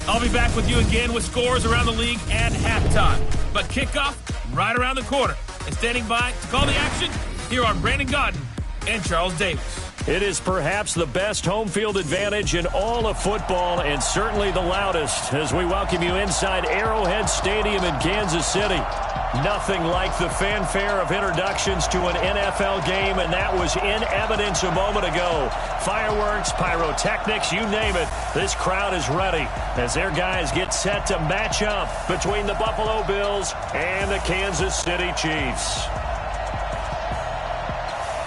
I'll be back with you again with scores around the league at halftime. But kickoff right around the corner. And standing by to call the action, here are Brandon Gaudin and Charles Davis. It is perhaps the best home field advantage in all of football, and certainly the loudest, as we welcome you inside Arrowhead Stadium in Kansas City. Nothing like the fanfare of introductions to an NFL game, and that was in evidence a moment ago. Fireworks, pyrotechnics, you name it. This crowd is ready as their guys get set to match up between the Buffalo Bills and the Kansas City Chiefs.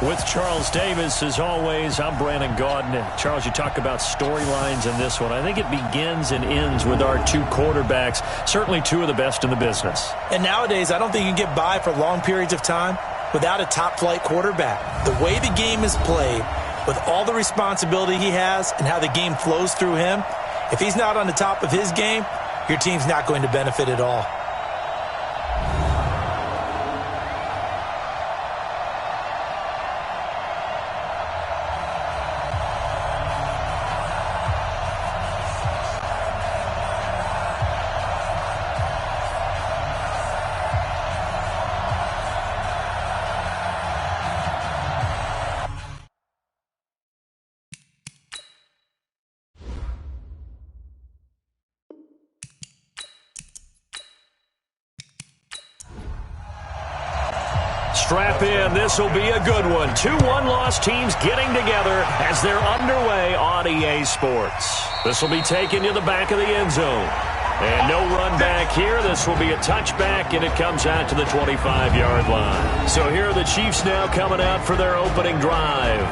With Charles Davis, as always, I'm Brandon Gaudin. Charles, you talk about storylines in this one. I think it begins and ends with our two quarterbacks, certainly two of the best in the business. And nowadays, I don't think you can get by for long periods of time without a top-flight quarterback. The way the game is played, with all the responsibility he has and how the game flows through him, if he's not on the top of his game, your team's not going to benefit at all. Strap in. This will be a good one. Two one-loss teams getting together as they're underway on EA Sports. This will be taken to the back of the end zone. And no run back here. This will be a touchback, and it comes out to the 25-yard line. So here are the Chiefs now coming out for their opening drive.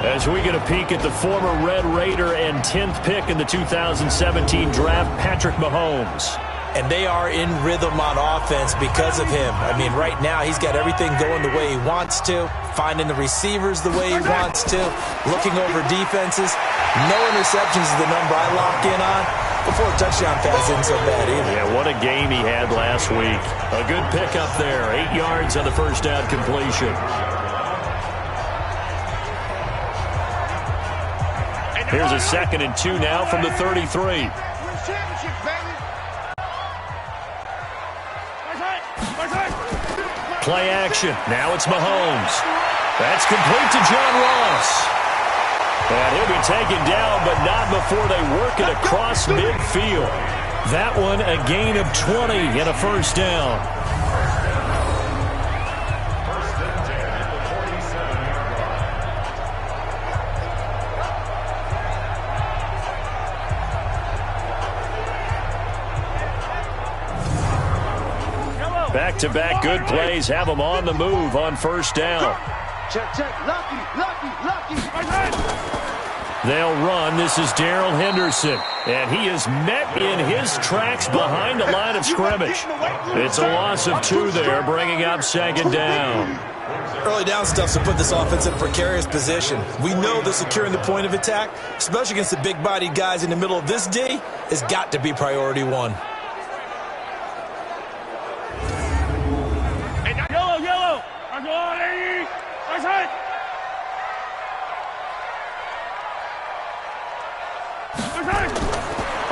As we get a peek at the former Red Raider and 10th pick in the 2017 draft, Patrick Mahomes. And they are in rhythm on offense because of him. I mean, right now, he's got everything going the way he wants to, finding the receivers the way he wants to, looking over defenses. No interceptions is the number I lock in on. Before a touchdown pass isn't so bad either. Yeah, what a game he had last week. A good pickup there. 8 yards on the first down completion. Here's a 2nd and 2 now from the 33. Play action. Now it's Mahomes. That's complete to John Ross. And he'll be taken down, but not before they work it across midfield. That one a gain of 20 and a first down. Back-to-back good plays have them on the move on first down. Check. Lucky. They'll run. This is Darrell Henderson. And he is met in his tracks behind the line of scrimmage. It's a loss of 2 there, bringing up 2nd down. Early down stuff's to put this offense in a precarious position. We know that securing the point of attack, especially against the big-bodied guys in the middle of this D, has got to be priority 1.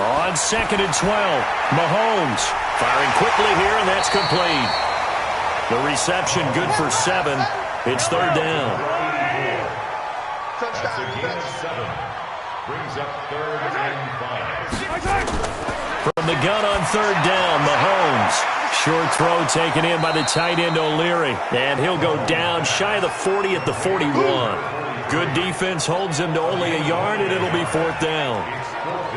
On 2nd and 12, Mahomes firing quickly here, and that's complete. The reception good for 7. It's 3rd down. That's a gain of 7. Brings up 3rd and 5. From the gun on 3rd down, Mahomes. Short throw taken in by the tight end O'Leary. And he'll go down shy of the 40 at the 41. Good defense holds him to only a yard, and it'll be 4th down.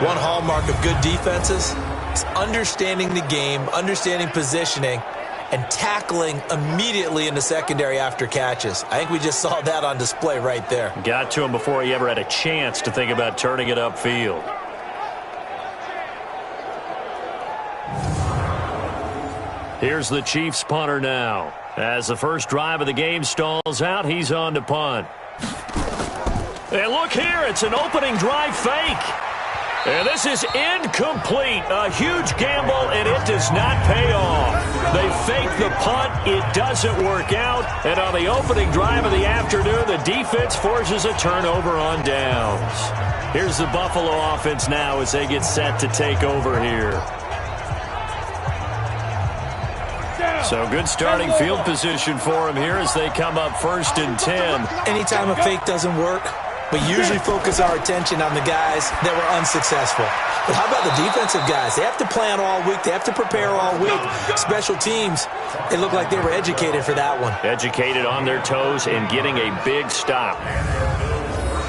One hallmark of good defenses is understanding the game, understanding positioning, and tackling immediately in the secondary after catches. I think we just saw that on display right there. Got to him before he ever had a chance to think about turning it upfield. Here's the Chiefs punter now. As the first drive of the game stalls out, he's on to punt. And look here, it's an opening drive fake. And this is incomplete. A huge gamble, and it does not pay off. They fake the punt. It doesn't work out. And on the opening drive of the afternoon, the defense forces a turnover on downs. Here's the Buffalo offense now as they get set to take over here. So good starting field position for them here as they come up 1st and 10. Anytime a fake doesn't work, we usually focus our attention on the guys that were unsuccessful. But how about the defensive guys? They have to plan all week. They have to prepare all week. Special teams, it looked like they were educated for that one. Educated on their toes and getting a big stop.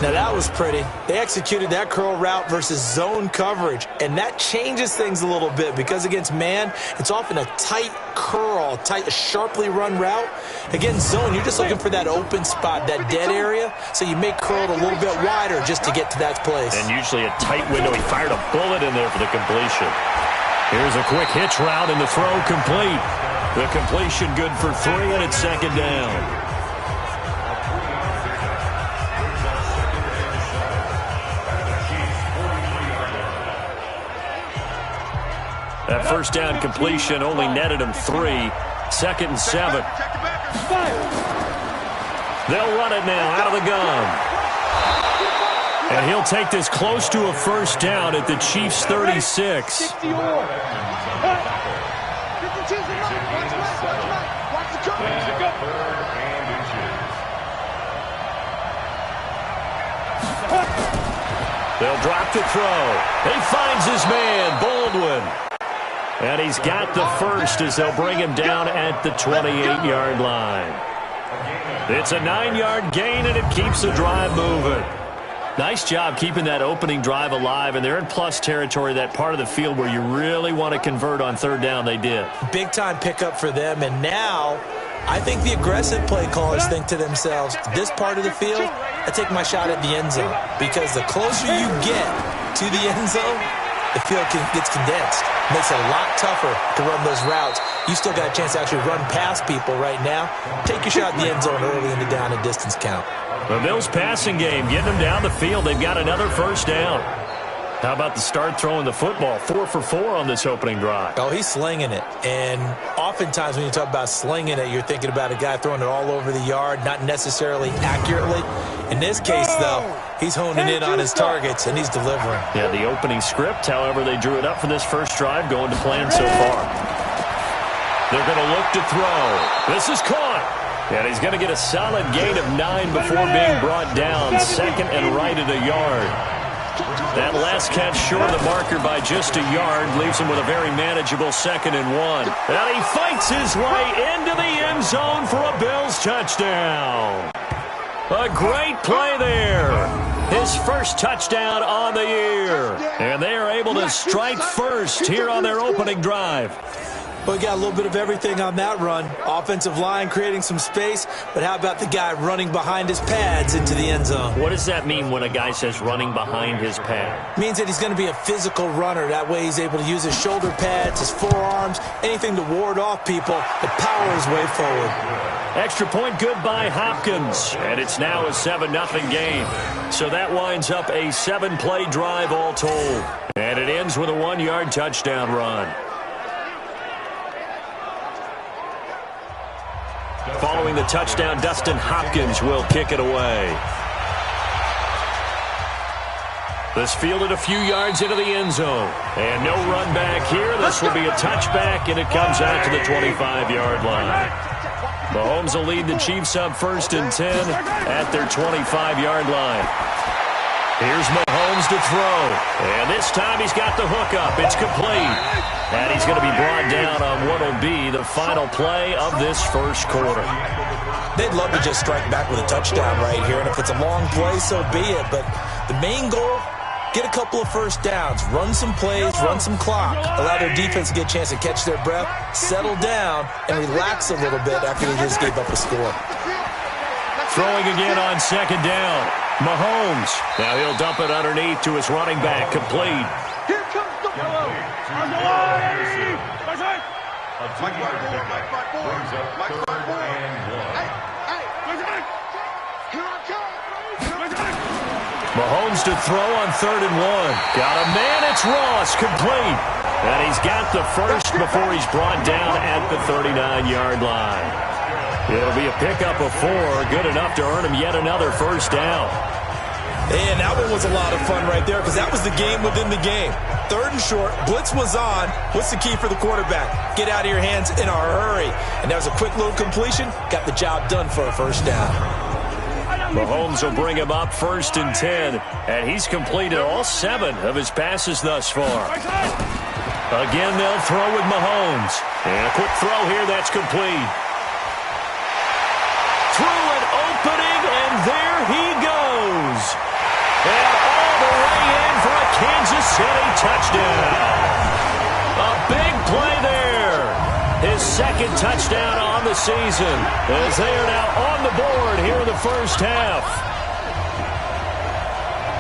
Now, that was pretty. They executed that curl route versus zone coverage, and that changes things a little bit because against man, it's often a tight curl, tight, sharply run route. Against zone, you're just looking for that open spot, that dead area, so you make curl a little bit wider just to get to that place. And usually a tight window. He fired a bullet in there for the completion. Here's a quick hitch route, and the throw complete. The completion good for 3, and it's 2nd down. That 1st down completion only netted him 3. 2nd and 7. They'll run it now out of the gun. And he'll take this close to a 1st down at the Chiefs' 36. They'll drop the throw. He finds his man, Baldwin. And he's got the 1st as they'll bring him down at the 28-yard line. It's a 9-yard gain, and it keeps the drive moving. Nice job keeping that opening drive alive, and they're in plus territory, that part of the field where you really want to convert on 3rd down. They did. Big-time pickup for them, and now I think the aggressive play callers think to themselves, this part of the field, I take my shot at the end zone, because the closer you get to the end zone, the field gets condensed. Makes it a lot tougher to run those routes. You still got a chance to actually run past people right now. Take your shot in the end zone early in the down and distance count. The Bills passing game, getting them down the field. They've got another 1st down. How about the start throwing the football? 4 for 4 on this opening drive. Oh, he's slinging it. And oftentimes when you talk about slinging it, you're thinking about a guy throwing it all over the yard, not necessarily accurately. In this case, though, he's honing in on his targets, and he's delivering. Yeah, the opening script, however, they drew it up for this 1st drive, going to plan so far. They're going to look to throw. This is caught. And he's going to get a solid gain of 9 before being brought down. 2nd and right at a yard. That last catch short of the marker by just a yard leaves him with a very manageable 2nd and 1. And he fights his way into the end zone for a Bills touchdown. A great play there. His 1st touchdown on the year. And they are able to strike first here on their opening drive. Well, we got a little bit of everything on that run. Offensive line creating some space, but how about the guy running behind his pads into the end zone? What does that mean when a guy says running behind his pad? Means that he's going to be a physical runner. That way he's able to use his shoulder pads, his forearms, anything to ward off people and power his way forward. Extra point good by Hopkins, and it's now a 7-0 game. So that winds up a 7-play drive all told. And it ends with a 1-yard touchdown run. Following the touchdown, Dustin Hopkins will kick it away. This fielded a few yards into the end zone. And no run back here. This will be a touchback, and it comes out to the 25-yard line. Mahomes will lead the Chiefs up 1st and 10 at their 25-yard line. Here's Mahomes to throw. And this time he's got the hook up. It's complete. And he's going to be brought down on what will be the final play of this 1st quarter. They'd love to just strike back with a touchdown right here. And if it's a long play, so be it. But the main goal, get a couple of 1st downs, run some plays, run some clock, allow their defense to get a chance to catch their breath, settle down, and relax a little bit after they just gave up a score. Throwing again on 2nd down. Mahomes. Now he'll dump it underneath to his running back. Complete. Here comes the blow. On the line. A 2-yard pickup brings up 3rd and 1. Mahomes to throw on 3rd and 1. Got a man, it's Ross, complete. And he's got the first before he's brought down at the 39-yard line. It'll be a pickup of 4, good enough to earn him yet another first down. And that one was a lot of fun right there because that was the game within the game. 3rd and short, blitz was on. What's the key for the quarterback? Get out of your hands in a hurry. And that was a quick little completion. Got the job done for a first down. Mahomes will bring him up 1st and 10. And he's completed all 7 of his passes thus far. Again, they'll throw with Mahomes. And a quick throw here that's complete. Through an opening, and there he goes. And all the way in for a Kansas City touchdown. A big play there. His 2nd touchdown on the season as they are now on the board here in the first half.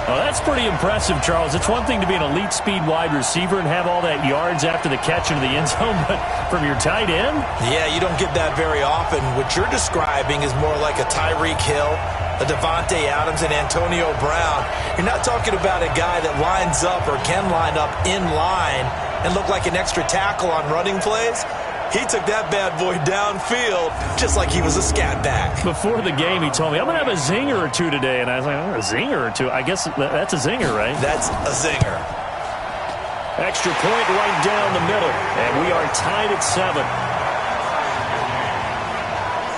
Oh, that's pretty impressive, Charles. It's one thing to be an elite speed wide receiver and have all that yards after the catch into the end zone, but from your tight end? Yeah, you don't get that very often. What you're describing is more like a Tyreek Hill, a Devontae Adams, and Antonio Brown. You're not talking about a guy that lines up or can line up in line and look like an extra tackle on running plays. He took that bad boy downfield just like he was a scat back. Before the game, he told me, I'm going to have a zinger or two today. And I was like, oh, a zinger or two? I guess that's a zinger, right? That's a zinger. Extra point right down the middle. And we are tied at 7.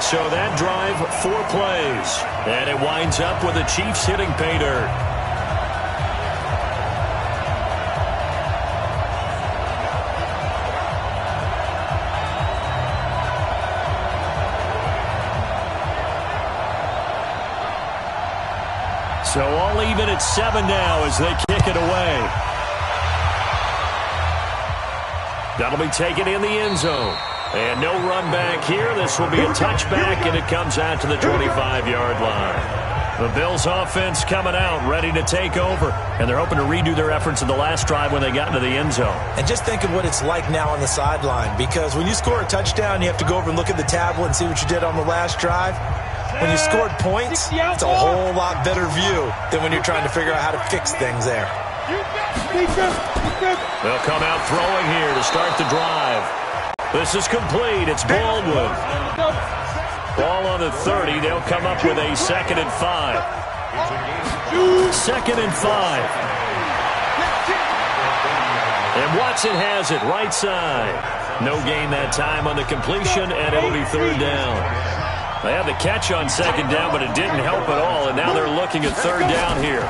So that drive, 4 plays. And it winds up with the Chiefs hitting pay dirt. So all even at 7 now as they kick it away. That'll be taken in the end zone. And no run back here. This will be a touchback, and it comes out to the 25-yard line. The Bills offense coming out, ready to take over. And they're hoping to redo their efforts in the last drive when they got into the end zone. And just think of what it's like now on the sideline. Because when you score a touchdown, you have to go over and look at the tablet and see what you did on the last drive. When you scored points, it's a whole lot better view than when you're trying to figure out how to fix things there. They'll come out throwing here to start the drive. This is complete. It's Baldwin. Ball on the 30. They'll come up with a 2nd and 5. 2nd and 5. And Watson has it right side. No gain that time on the completion, and it'll be 3rd down. They had the catch on 2nd down, but it didn't help at all, and now they're looking at 3rd down here.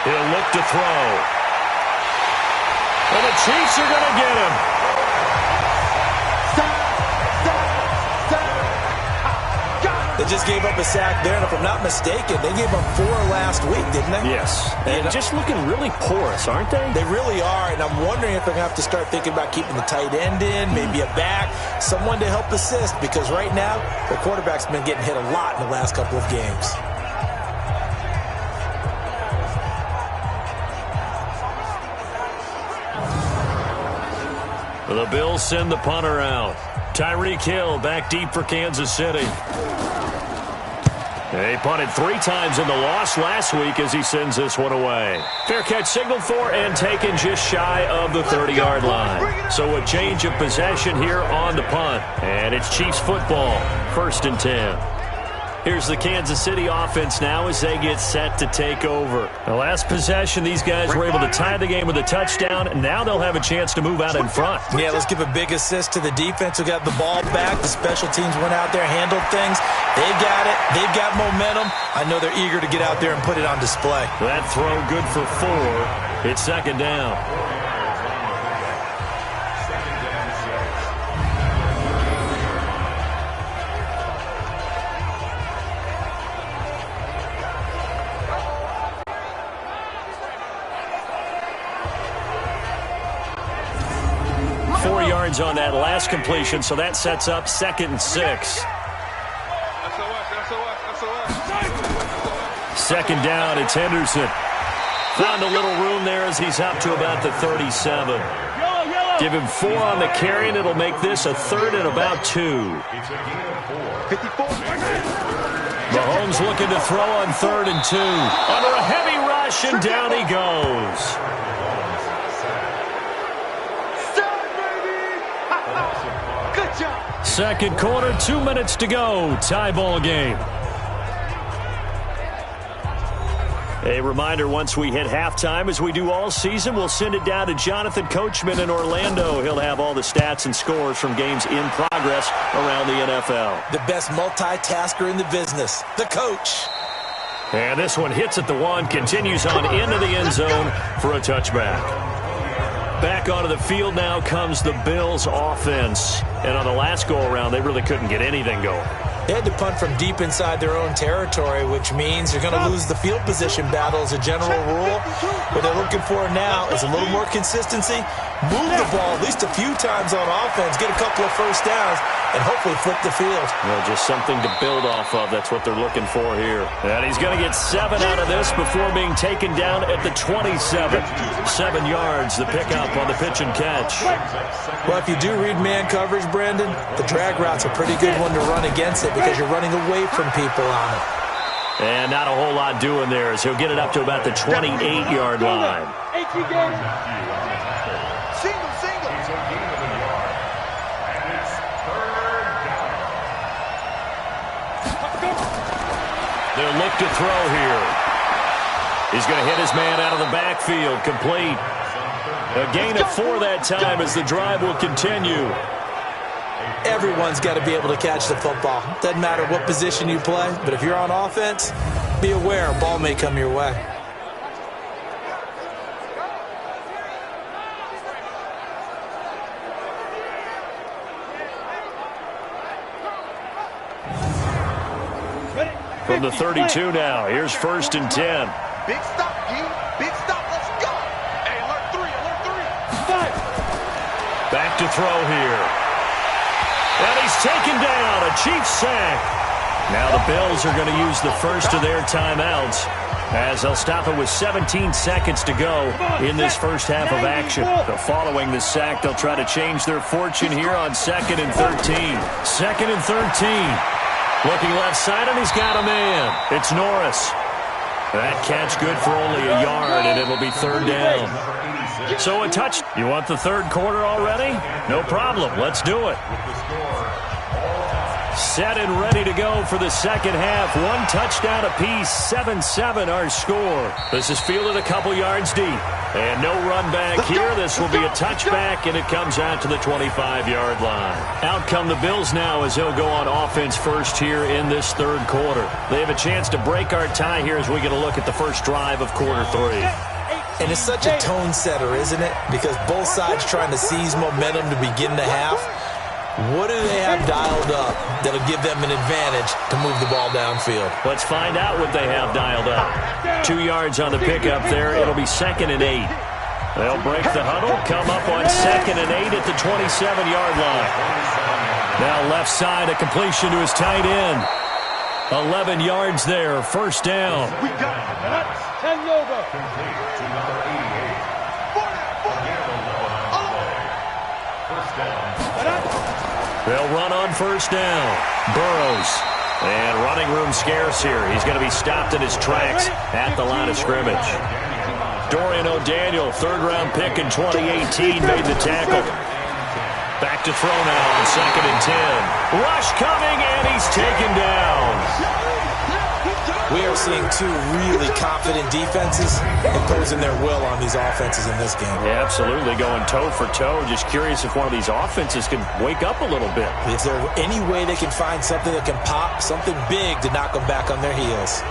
He'll look to throw. And the Chiefs are going to get him. They just gave up a sack there, and if I'm not mistaken, they gave up 4 last week, didn't they? Yes. And just looking really porous, aren't they? They really are, and I'm wondering if they're going to have to start thinking about keeping the tight end in, maybe a back, someone to help assist, because right now, the quarterback's been getting hit a lot in the last couple of games. The Bills send the punter out. Tyreek Hill back deep for Kansas City. They punted 3 times in the loss last week as he sends this one away. Fair catch signaled for and taken just shy of the 30-yard line. So a change of possession here on the punt. And it's Chiefs football, 1st and 10. Here's the Kansas City offense now as they get set to take over. The last possession, these guys were able to tie the game with a touchdown, and now they'll have a chance to move out in front. Yeah, let's give a big assist to the defense who got the ball back. The special teams went out there, handled things. They got it. They've got momentum. I know they're eager to get out there and put it on display. That throw good for 4. It's 2nd down. On that last completion, so that sets up 2nd and 6. 2nd down, it's Henderson. Found a little room there as he's up to about the 37. Give him 4 on the carry, and it'll make this a 3rd and about 2. Mahomes looking to throw on 3rd and 2. Under a heavy rush, and down he goes. Good job. Second quarter, 2 minutes to go. Tie ball game. A reminder, once we hit halftime, as we do all season, we'll send it down to Jonathan Coachman in Orlando. He'll have all the stats and scores from games in progress around the NFL. The best multitasker in the business, the coach. And this one hits at the 1, continues on into the end zone for a touchback. Back onto the field now comes the Bills offense. And on the last go-around, they really couldn't get anything going. They had to punt from deep inside their own territory, which means you're going to lose the field position battle as a general rule. What they're looking for now is a little more consistency, move the ball at least a few times on offense, get a couple of first downs, and hopefully flip the field. Well, just something to build off of. That's what they're looking for here. And he's going to get 7 out of this before being taken down at the 27. 7 yards, the pickup on the pitch and catch. Well, if you do read man coverage, Brandon, the drag route's a pretty good one to run against it because you're running away from people on it. And not a whole lot doing there as he'll get it up to about the 28-yard line. They'll look to throw here. He's going to hit his man out of the backfield, complete. A gain of 4 that time as the drive will continue. Everyone's got to be able to catch the football. Doesn't matter what position you play, but if you're on offense, be aware a ball may come your way. From the 32 now, here's 1st and 10. Big stop, G. Big stop. Let's go. Hey, alert 3, alert 3. Back to throw here. And he's taken down, a Chiefs sack. Now the Bills are going to use the first of their timeouts as they'll stop it with 17 seconds to go in this first half of action. So following the sack, they'll try to change their fortune here on 2nd and 13. 2nd and 13. Looking left side, and he's got a man. It's Norris. That catch good for only a yard, and it'll be 3rd down. So a touch. You want the 3rd quarter already? No problem. Let's do it. Set and ready to go for the second half. 1 touchdown apiece, 7-7 our score. This is fielded a couple yards deep. And no run back here. This will be a touchback, and it comes out to the 25-yard line. Out come the Bills now as they'll go on offense first here in this 3rd quarter. They have a chance to break our tie here as we get a look at the first drive of quarter 3. And it's such a tone setter, isn't it? Because both sides trying to seize momentum to begin the half. What do they have dialed up that'll give them an advantage to move the ball downfield? Let's find out what they have dialed up. 2 yards on the pickup there. It'll be 2nd and 8. They'll break the huddle, come up on 2nd and 8 at the 27-yard line. Now left side, a completion to his tight end. 11 yards there, 1st down. We got it. 10 over. Complete to number 88. They'll run on 1st down. Burrows. And running room scarce here. He's going to be stopped in his tracks at the line of scrimmage. Dorian O'Daniel, 3rd-round pick in 2018, made the tackle. Back to throw now on 2nd and 10. Rush coming, and he's taken down. We are seeing 2 really confident defenses imposing their will on these offenses in this game. Yeah, absolutely, going toe for toe. Just curious if one of these offenses can wake up a little bit. Is there any way they can find something that can pop, something big to knock them back on their heels?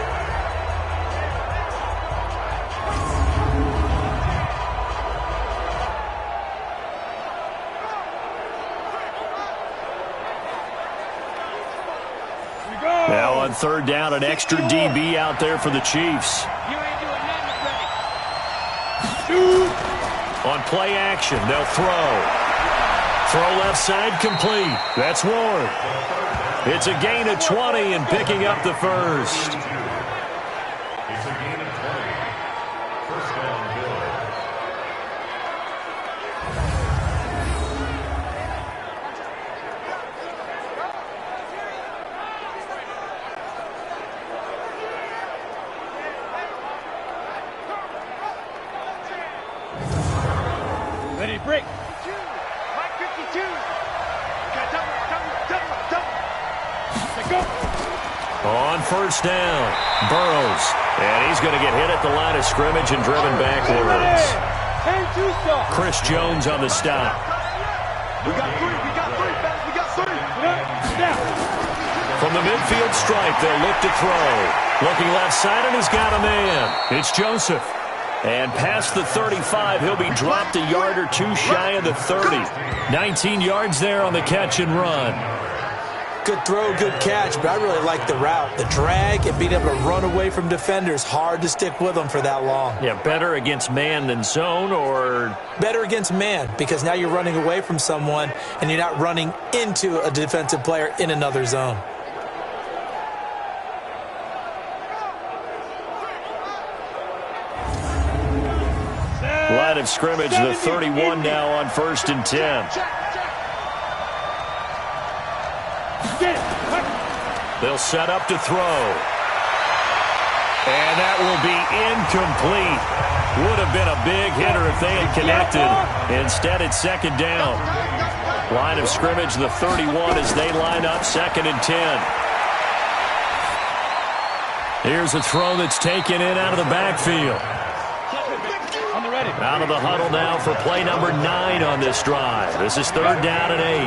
Now on 3rd down, an extra DB out there for the Chiefs. On play action, they'll throw. Throw left side, complete. That's Ward. It's a gain of 20 and picking up the first. It's a gain of 20. 1st down, Bills. Ready, break. 52. Double. Go. On first down, Burrows. And he's going to get hit at the line of scrimmage and driven backwards. Chris Jones on the stop. We got three, fans. We got three. Now. From the midfield stripe, they'll look to throw. Looking left side, and he's got a man. It's Joseph. And past the 35, he'll be dropped a yard or two shy of the 30. 19 yards there on the catch and run. Good throw, good catch, but I really like the route. The drag and being able to run away from defenders, hard to stick with them for that long. Yeah, better against man than zone, or? Better against man, because now you're running away from someone and you're not running into a defensive player in another zone. Line of scrimmage, the 31 now on 1st and 10. They'll set up to throw. And that will be incomplete. Would have been a big hitter if they had connected. Instead, it's 2nd down. Line of scrimmage, the 31 as they line up 2nd and 10. Here's a throw that's taken in out of the backfield. Out of the huddle now for play number 9 on this drive. This is 3rd down and 8.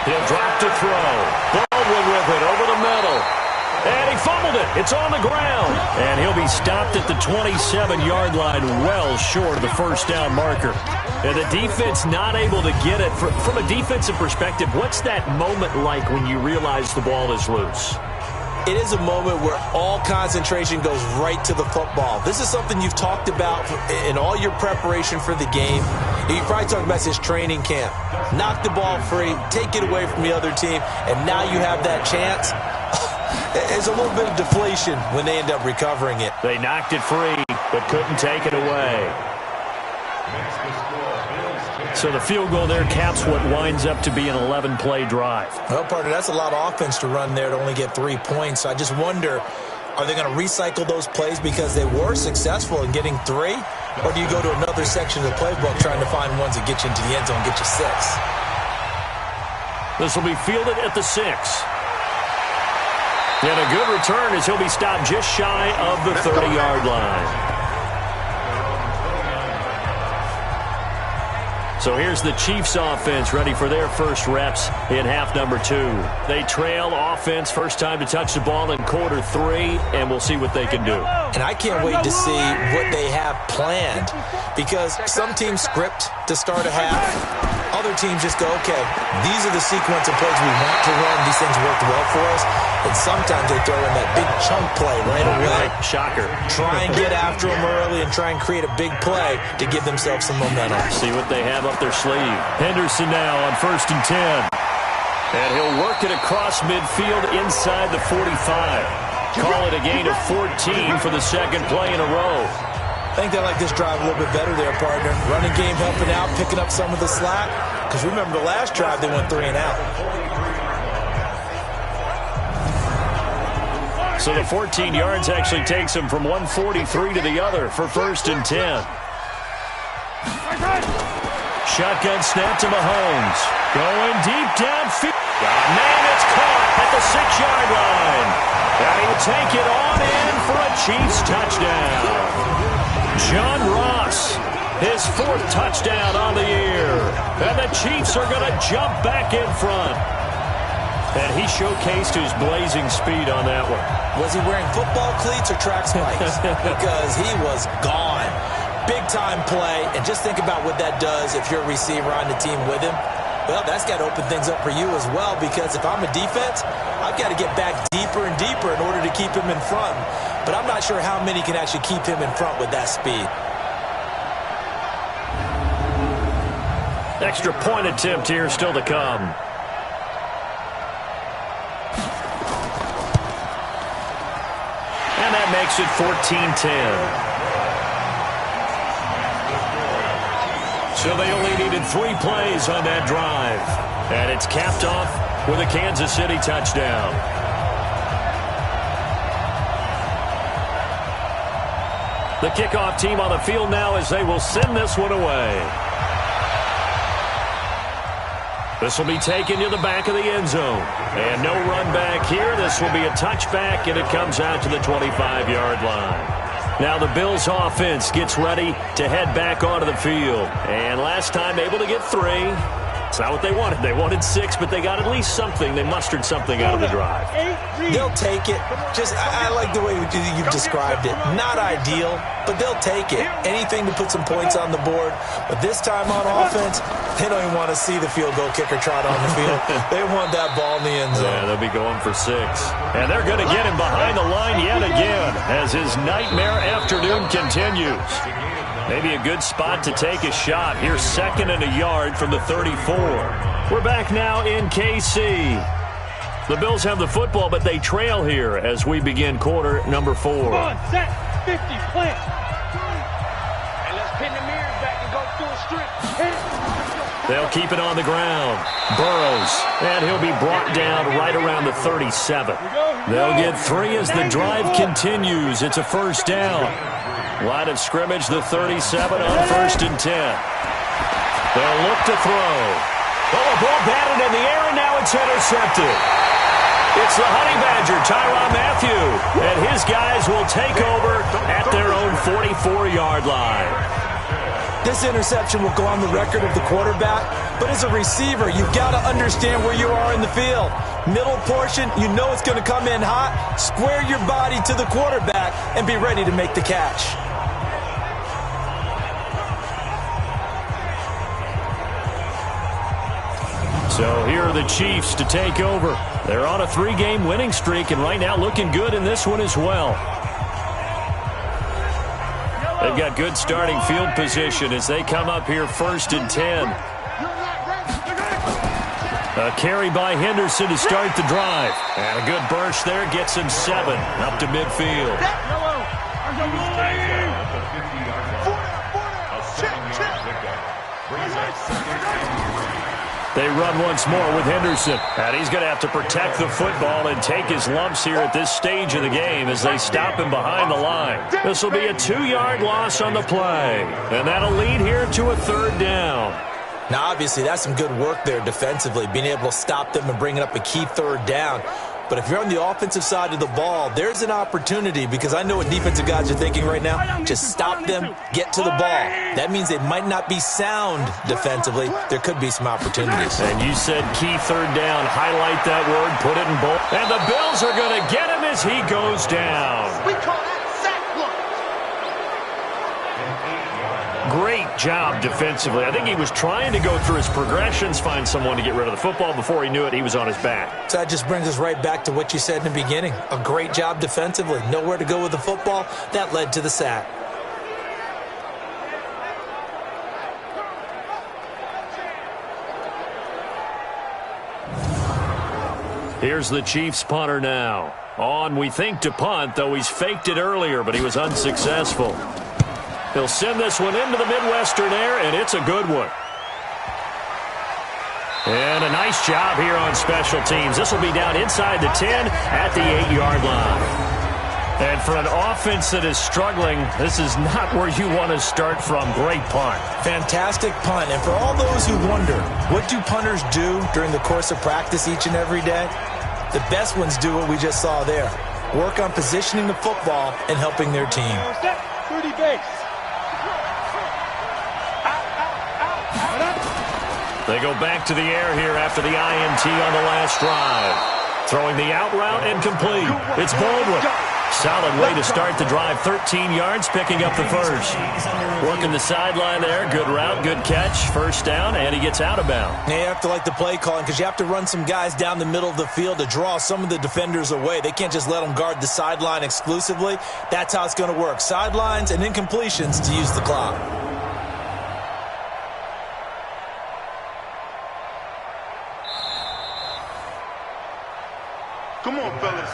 He'll drop to throw. Baldwin with it over the middle. And he fumbled it. It's on the ground. And he'll be stopped at the 27-yard line, well short of the 1st down marker. And the defense not able to get it. From a defensive perspective, what's that moment like when you realize the ball is loose? It is a moment where all concentration goes right to the football. This is something you've talked about in all your preparation for the game. You probably talked about this training camp. Knock the ball free, take it away from the other team, and now you have that chance. There's a little bit of deflation when they end up recovering it. They knocked it free, but couldn't take it away. So the field goal there caps what winds up to be an 11-play drive. Well, partner, that's a lot of offense to run there to only get 3 points. So I just wonder, are they going to recycle those plays because they were successful in getting 3? Or do you go to another section of the playbook trying to find ones that get you into the end zone and get you 6? This will be fielded at the 6. And a good return as he'll be stopped just shy of the 30-yard line. So here's the Chiefs offense ready for their first reps in half number 2. They trail offense, first time to touch the ball in quarter 3, and we'll see what they can do. And I can't wait to see what they have planned, because some teams script to start a half. Other teams just go, okay, these are the sequence of plays we want to run. These things worked well for us. And sometimes they throw in that big chunk play right away. Shocker. Try and get after them early and try and create a big play to give themselves some momentum. See what they have up their sleeve. Henderson now on 1st and 10. And he'll work it across midfield inside the 45. Call it a gain of 14 for the 2nd play in a row. I think they like this drive a little bit better there, partner. Running game helping out, picking up some of the slack. Because remember the last drive, they went 3 and out. So the 14 yards actually takes him from 143 to the other for 1st and 10. Shotgun snap to Mahomes. Going deep downfield. Man, it's caught at the 6-yard line. And he'll take it on in for a Chiefs touchdown. John Ross, his 4th touchdown on the year. And the Chiefs are going to jump back in front. And he showcased his blazing speed on that one. Was he wearing football cleats or track spikes? Because he was gone. Big-time play. And just think about what that does if you're a receiver on the team with him. Well, that's got to open things up for you as well, because if I'm a defense, I've got to get back deeper and deeper in order to keep him in front. But I'm not sure how many can actually keep him in front with that speed. Extra point attempt here still to come. And that makes it 14-10. So they only needed 3 plays on that drive. And it's capped off with a Kansas City touchdown. The kickoff team on the field now as they will send this one away. This will be taken to the back of the end zone. And no run back here. This will be a touchback, and it comes out to the 25-yard line. Now the Bills offense gets ready to head back onto the field. And last time able to get 3. It's not what they wanted. They wanted 6, but they got at least something. They mustered something out of the drive. They'll take it. I like the way you've described it. Not ideal, but they'll take it. Anything to put some points on the board. But this time on offense, they don't even want to see the field goal kicker trot on the field. They want that ball in the end zone. Yeah, they'll be going for 6. And they're going to get him behind the line yet again as his nightmare afternoon continues. Maybe a good spot to take a shot. Here's 2nd and a yard from the 34. We're back now in KC. The Bills have the football, but they trail here as we begin quarter number 4. Come on, set, 50, plant. And let's pin the mirrors back and go full strip. Hit it. They'll keep it on the ground. Burrows, and he'll be brought down right around the 37. They'll get 3 as the drive continues. It's a first down. Line of scrimmage, the 37 on 1st and 10. They'll look to throw. Oh, a ball batted in the air, and now it's intercepted. It's the Honey Badger, Tyrann Mathieu, and his guys will take over at their own 44-yard line. This interception will go on the record of the quarterback, but as a receiver, you've got to understand where you are in the field. Middle portion, you know it's going to come in hot. Square your body to the quarterback and be ready to make the catch. So here are the Chiefs to take over. They're on a 3-game winning streak, and right now looking good in this one as well. They've got good starting field position as they come up here 1st and 10. A carry by Henderson to start the drive. And a good burst there gets him 7 up to midfield. They run once more with Henderson. And he's going to have to protect the football and take his lumps here at this stage of the game as they stop him behind the line. This will be a 2-yard loss on the play. And that'll lead here to a 3rd down. Now, obviously, that's some good work there defensively, being able to stop them and bringing up a key 3rd down. But if you're on the offensive side of the ball, there's an opportunity, because I know what defensive guys are thinking right now. Just stop them, get to the ball. That means they might not be sound defensively. There could be some opportunities. And you said key 3rd down. Highlight that word, put it in bold. And the Bills are going to get him as he goes down. We call that sack block. Great job defensively. I think he was trying to go through his progressions, find someone to get rid of the football. Before he knew it, he was on his back. So that just brings us right back to what you said in the beginning. A great job defensively. Nowhere to go with the football. That led to the sack. Here's the Chiefs punter now. On, we think, to punt, though he's faked it earlier, but he was unsuccessful. He'll send this one into the Midwestern air, and it's a good one. And a nice job here on special teams. This will be down inside the 10 at the 8-yard line. And for an offense that is struggling, this is not where you want to start from. Great punt. Fantastic punt. And for all those who wonder, what do punters do during the course of practice each and every day? The best ones do what we just saw there. Work on positioning the football and helping their team. 30 base. They go back to the air here after the INT on the last drive. Throwing the out route and complete. It's Baldwin. Solid way to start the drive. 13 yards, picking up the first. Working the sideline there. Good route, good catch. First down, and he gets out of bounds. Yeah, you have to like the play calling, because you have to run some guys down the middle of the field to draw some of the defenders away. They can't just let them guard the sideline exclusively. That's how it's going to work. Sidelines and incompletions to use the clock. Come on, fellas.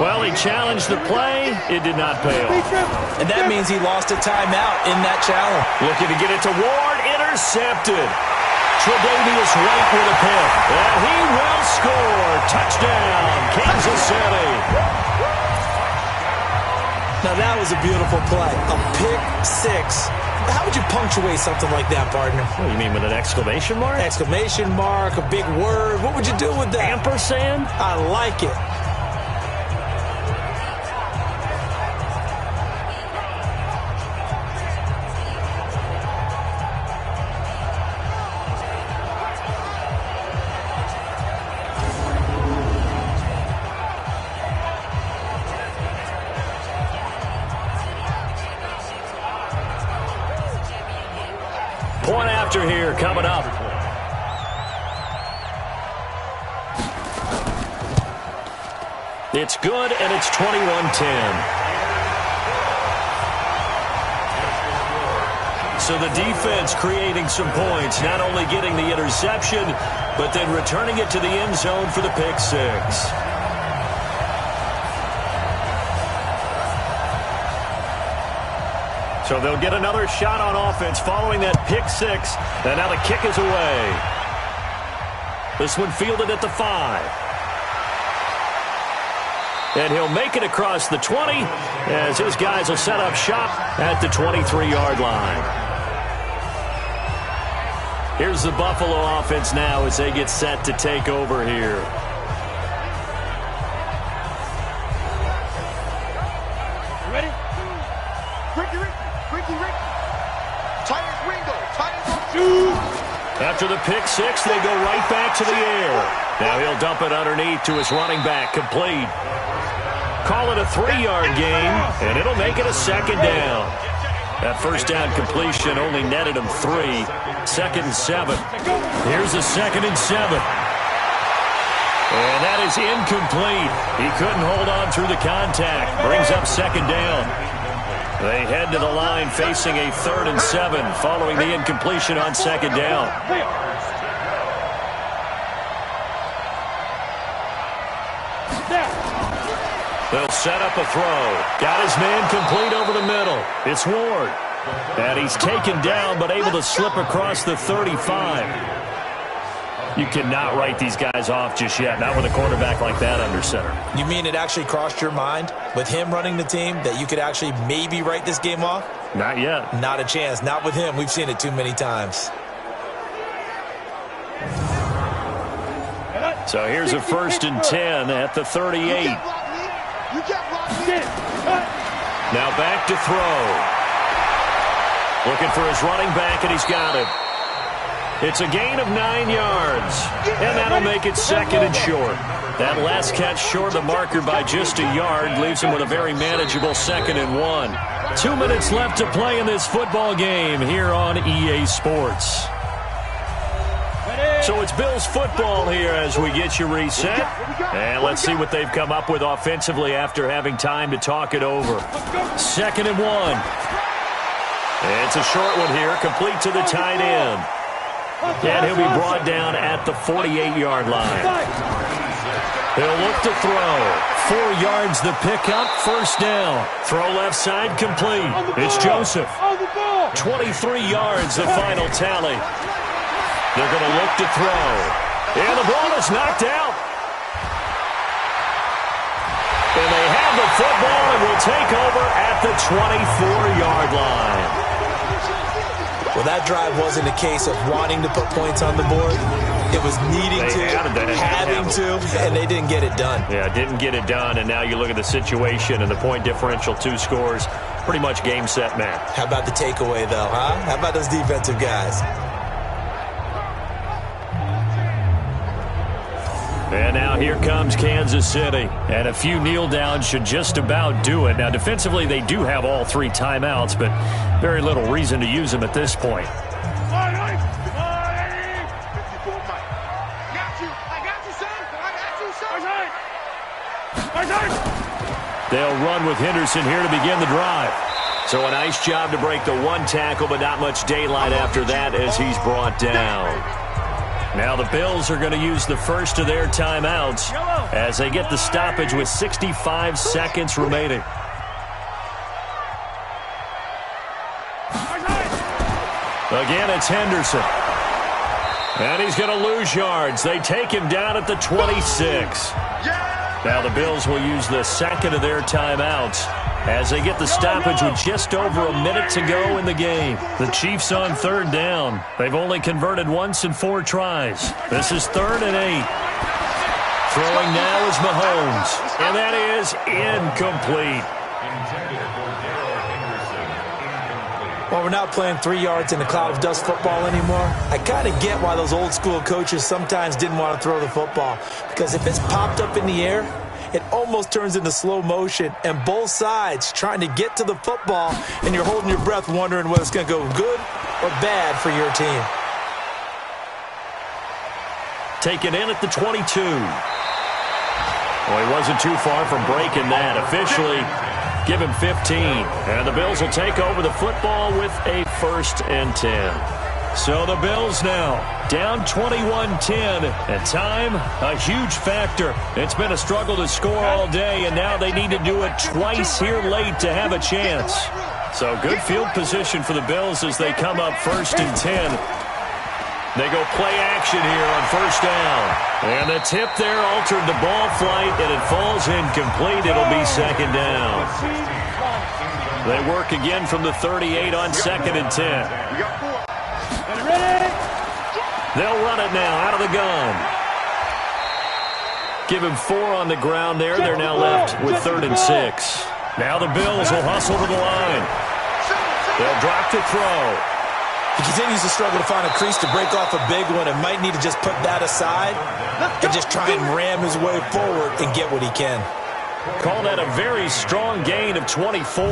Well, he challenged the play. It did not pay off. And that means he lost a timeout in that challenge. Looking to get it to Ward. Intercepted. Tre'Davious White with a pick. And he will score. Touchdown, Kansas City. Now that was a beautiful play. A pick six. How would you punctuate something like that, partner? What do you mean, with an exclamation mark? Exclamation mark, a big word. What would you do with that? Ampersand? I like it. Point after here coming up. It's good, and it's 21-10. So the defense creating some points, not only getting the interception, but then returning it to the end zone for the pick six. So they'll get another shot on offense following that pick six. And now the kick is away. This one fielded at the 5. And he'll make it across the 20 as his guys will set up shop at the 23-yard line. Here's the Buffalo offense now as they get set to take over here. Ready? Ricky. Tight as Ringo. Shoot! After the pick six, they go right back to the air. Now he'll dump it underneath to his running back, complete. Call it a 3-yard gain, and it'll make it a second down. That first down completion only netted him 3. 2nd and 7. Here's a 2nd and 7. And that is incomplete. He couldn't hold on through the contact. Brings up 2nd down. They head to the line facing a 3rd and 7 following the incompletion on 2nd down. They'll set up a throw. Got his man complete over the middle. It's Ward. And he's taken down but able to slip across the 35. You cannot write these guys off just yet, not with a quarterback like that under center. You mean it actually crossed your mind with him running the team that you could actually maybe write this game off? Not yet. Not a chance. Not with him. We've seen it too many times. So here's a 1st and 10 at the 38. Now back to throw. Looking for his running back, and he's got it. It's a gain of 9 yards, and that'll make it 2nd and short. That last catch short of the marker by just a yard leaves him with a very manageable 2nd and 1. 2 minutes left to play in this football game here on EA Sports. So it's Bills football here as we get you reset. And let's see what they've come up with offensively after having time to talk it over. 2nd and 1. It's a short one here, complete to the tight end. And he'll be brought down at the 48-yard line. He'll look to throw. 4 yards the pickup, 1st down. Throw left side, complete. It's Joseph. 23 yards the final tally. They're going to look to throw. And the ball is knocked out. And they have the football and will take over at the 24-yard line. Well, that drive wasn't a case of wanting to put points on the board. It was needing having to, and they didn't get it done. Yeah, didn't get it done, and now you look at the situation and the point differential, 2 scores, pretty much game, set, match. How about the takeaway, though, huh? How about those defensive guys? And now here comes Kansas City. And a few kneel downs should just about do it. Now, defensively, they do have all 3 timeouts, but very little reason to use them at this point. They'll run with Henderson here to begin the drive. So a nice job to break the 1 tackle, but not much daylight after that as he's brought down. Now the Bills are going to use the first of their timeouts as they get the stoppage with 65 seconds remaining. Again, it's Henderson. And he's going to lose yards. They take him down at the 26. Now the Bills will use the second of their timeouts as they get the stoppage with just over a minute to go in the game. The Chiefs on third down. They've only converted once in 4 tries. This is 3rd and 8. Throwing now is Mahomes, and that is incomplete. Well, we're not playing 3 yards in a cloud of dust football anymore. I kind of get why those old school coaches sometimes didn't want to throw the football. Because if it's popped up in the air, it almost turns into slow motion. And both sides trying to get to the football, and you're holding your breath wondering whether it's going to go good or bad for your team. Taken in at the 22. Well, he wasn't too far from breaking that. Officially, give him 15. And the Bills will take over the football with a 1st and 10. So the Bills now down 21-10. And time, a huge factor. It's been a struggle to score all day, and now they need to do it twice here late to have a chance. So good field position for the Bills as they come up 1st and 10. They go play action here on 1st down. And the tip there altered the ball flight, and it falls incomplete. It'll be 2nd down. They work again from the 38 on 2nd and 10. They'll run it now out of the gun. Give him 4 on the ground there. They're now left with 3rd and 6. Now the Bills will hustle to the line. They'll drop to throw. He continues to struggle to find a crease to break off a big one and might need to just put that aside and just try and ram his way forward and get what he can. Call that a very strong gain of 24.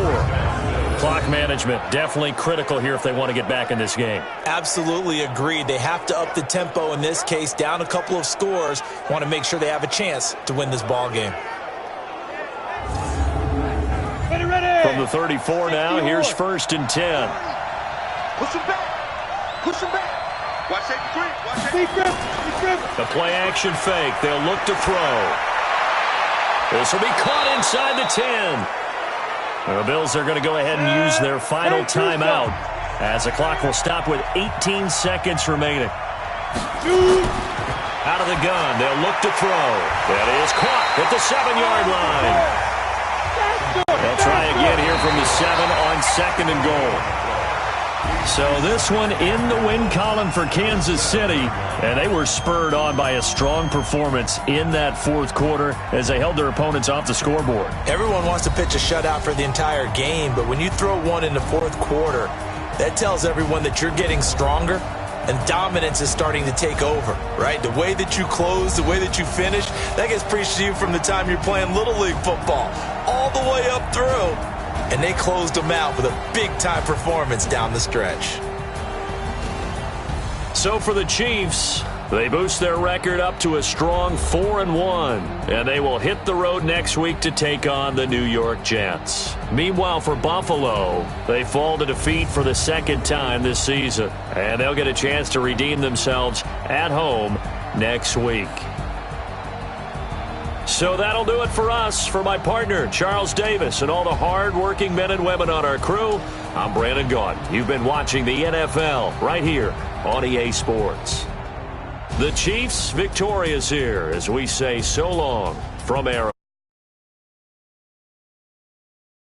Clock management definitely critical here if they want to get back in this game. Absolutely agreed. They have to up the tempo in this case, down a couple of scores. Want to make sure they have a chance to win this ball game. From the 34 now, here's 1st and 10. Push him back. Push him back. Watch that grip. The play action fake. They'll look to throw. This will be caught inside the 10. The Bills are going to go ahead and use their final timeout as the clock will stop with 18 seconds remaining. Out of the gun. They'll look to throw. That is caught at the 7-yard line. They'll try again here from the 7 on 2nd and goal. So this one in the win column for Kansas City, and they were spurred on by a strong performance in that 4th quarter as they held their opponents off the scoreboard. Everyone wants to pitch a shutout for the entire game, but when you throw one in the 4th quarter, that tells everyone that you're getting stronger and dominance is starting to take over, right? The way that you close, the way that you finish, that gets preached to you from the time you're playing Little League football all the way up through. And they closed them out with a big-time performance down the stretch. So for the Chiefs, they boost their record up to a strong 4-1, and they will hit the road next week to take on the New York Jets. Meanwhile, for Buffalo, they fall to defeat for the 2nd time this season, and they'll get a chance to redeem themselves at home next week. So that'll do it for us. For my partner, Charles Davis, and all the hard-working men and women on our crew, I'm Brandon Gaudin. You've been watching the NFL right here on EA Sports. The Chiefs victorious here as we say so long from Arrow.